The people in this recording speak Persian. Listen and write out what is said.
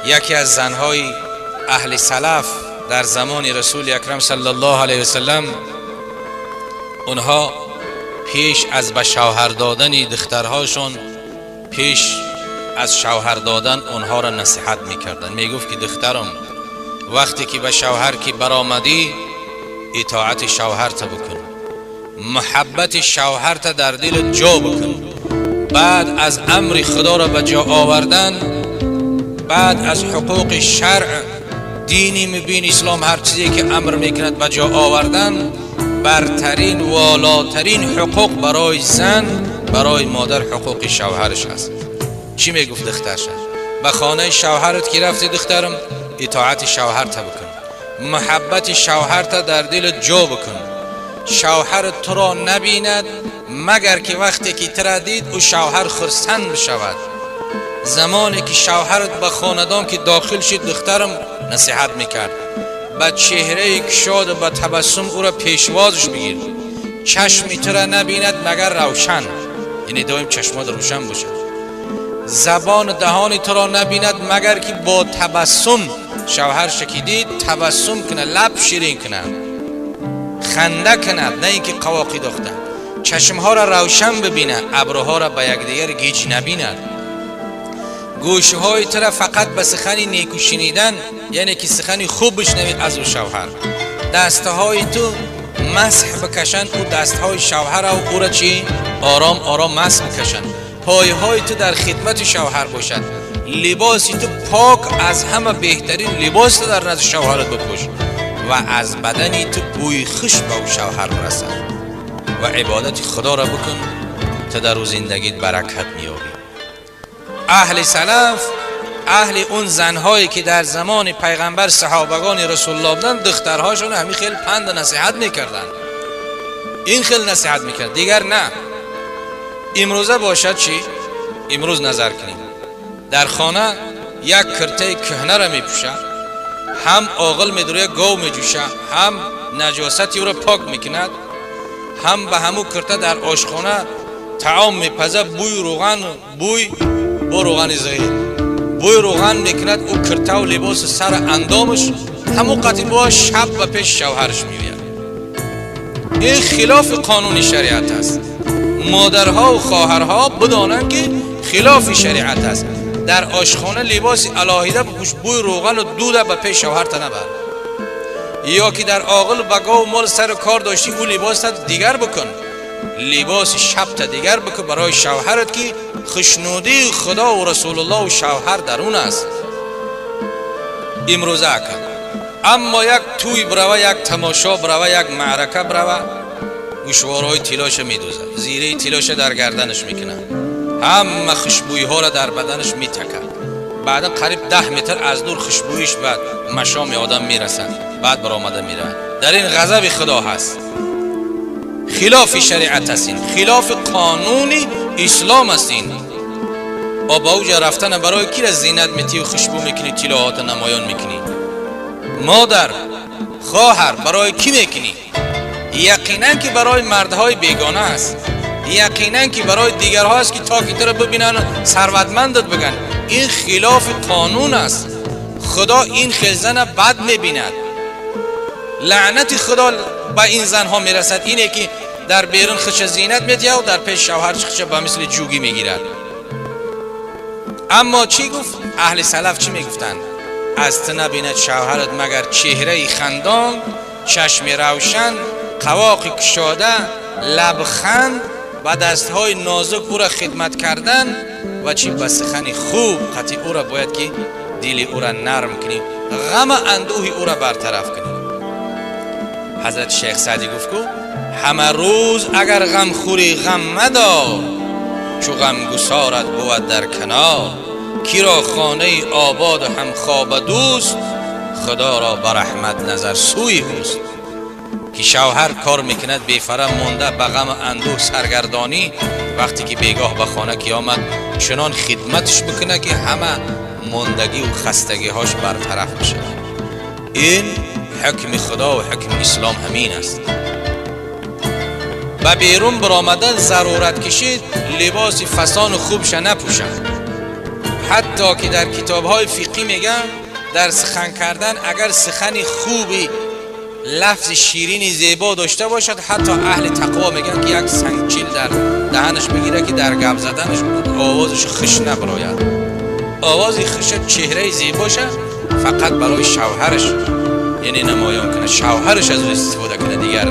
یکی از زنهای اهل سلف در زمان رسول اکرم صلی الله علیه وسلم، اونها پیش از به شوهر دادن دخترهاشون، پیش از شوهر دادن اونها را نصیحت میکردن. میگفت که دخترم وقتی که به شوهر که برآمدی اطاعت شوهرت بکن، محبت شوهرت در دل جا بکن. بعد از امر خدا را به جا آوردن، بعد از حقوق شرع دینی مبین اسلام هر چیزی که امر میکند به جا آوردن، برترین و والاترین حقوق برای زن، برای مادر حقوق شوهرش هست. چی میگفت دخترش؟ به خانه شوهرت که رفتی دخترم اطاعت شوهرت بکن، محبت شوهرت در دل جا بکن. شوهرت تو را نبیند مگر که وقتی که تو را دید او شوهر خرسند بشود. زمانی که شوهرت به خاندان که داخل شد دخترم نصیحت میکرد، با چهره کشاد و با تبسم او را پیشوازش بگیر. چشمی تو را نبیند مگر روشن، یعنی دائم چشمات روشن باشه. زبان دهانی تو را نبیند مگر که با تبسم، شوهر شکیدید تبسم کنه، لب شیرین کنه، خنده کند، نه اینکه قواقی داخته. چشمها را روشن ببینه، ابروها را به یکدیگر گیج نبیند. گوشهای تو را فقط به سخن نیکو شنیدن، یعنی که سخن خوب بشنوید از او شوهر. دستهای تو مسح بکشن او دستهای شوهر و او را چی؟ آرام آرام مسح بکشن. پایهای تو در خدمت شوهر باشد. لباسی تو پاک از همه بهترین لباس تو در نزد شوهرت بپوش و از بدنی تو بوی خوش به او شوهر برسد و عبادت خدا را بکن تا در او زندگیت برکت میابی. اهل سلف، اهل اون زنهایی که در زمان پیغمبر صحابگان رسول الله بودن، دخترهاشون همین خیلی پند و نصیحت میکردن. این خیلی نصیحت میکرد، دیگر نه. امروزه باشد چی؟ امروز نظر کنیم در خانه یک کرته کهنه را میپوشه، هم آغل میدوره گاو میجوشه، هم نجاستی او را پاک میکند، هم به همو کرته در آشخانه طعام میپزه، بوی روغن، بوی با روغن زغیر، بوی روغن میکند. او کرته و لباس سر اندامش همو قطعی با شب و پیش شوهرش میوید. این خلاف قانون شریعت است. مادرها و خواهرها بدانند که خلاف شریعت است. در آشخانه لباس الهیده بپوش، بوی روغن و دود به پیش شوهرت نبر. یا که در آغل بگاه و مال سر کار داشتی او لباس دیگر بکن، لباس شب تا دیگر بکن برای شوهرت که خوشنودی خدا و رسول الله و شوهر در اون است. امروزه کن. اما یک توی بروه، یک تماشا بروه، یک معرکه بروه، گوشوارهای تیلاش میدوزه، زیره تیلاش در گردنش میکنه، همه خوشبویی ها را در بدنش میتکه. بعدا قریب 10 متر از دور خوشبوییش بعد مشام آدم میرسن، بعد برآمده میره. در این غضب خدا هست. خلاف شریعت است، این خلاف قانون اسلام است. این با اوجا رفتن برای کی را زینت میتی و خوشبو میکنی، تیلاهات نمایان میکنی؟ مادر، خواهر، برای کی میکنی؟ یقینا که برای مردهای بیگانه است، یقینا که برای دیگرها است که تا که تو را ببینن ثروتمندت بگن. این خلاف قانون است. خدا این خزن بد میبیند. لعنت خدا به این زنها میرسد، اینه که در بیرون خش زینت میدید و در پیش شوهرش خش به مثل جوگی میگیرد. اما چی گفت اهل سلف؟ چی میگفتند؟ از تو نبیند شوهرت مگر چهره خندان، چشم روشن، قواق کشاده، لبخند و دستهای نازک او را خدمت کردن و چی به سخن خوب قطعی او را باید که دل او را نرم کنی، غم اندوه او را برطرف کنی. حضرت شیخ سعدی گفت که همه روز اگر غم خوری غم مدار، چو غم گسارت بود در کنار. کی را خانه آباد و هم خواب دوست، خدا را بر رحمت نظر سوی اوست. که شوهر کار میکند بیفرم مونده به غم اندوه سرگردانی، وقتی که بیگاه به خانه کی آمد چنان خدمتش بکنه که همه موندگی و خستگی هاش برطرف بشه. این حکم خدا و حکم اسلام همین است. به بیرون برآمدن ضرورت کشید لباس فسان خوبش نپوشن، حتی که در کتاب‌های فقهی میگن در سخن کردن اگر سخنی خوبی لفظ شیرینی زیبا داشته باشد، حتی اهل تقوا میگن که یک سنگچیل در دهنش بگیره که در گپ زدنش آوازش خش نبراید. آواز خش چهره زیباشه فقط برای شوهرش، یعنی نمایان کنه، شوهرش از او استفاده کنه، دیگر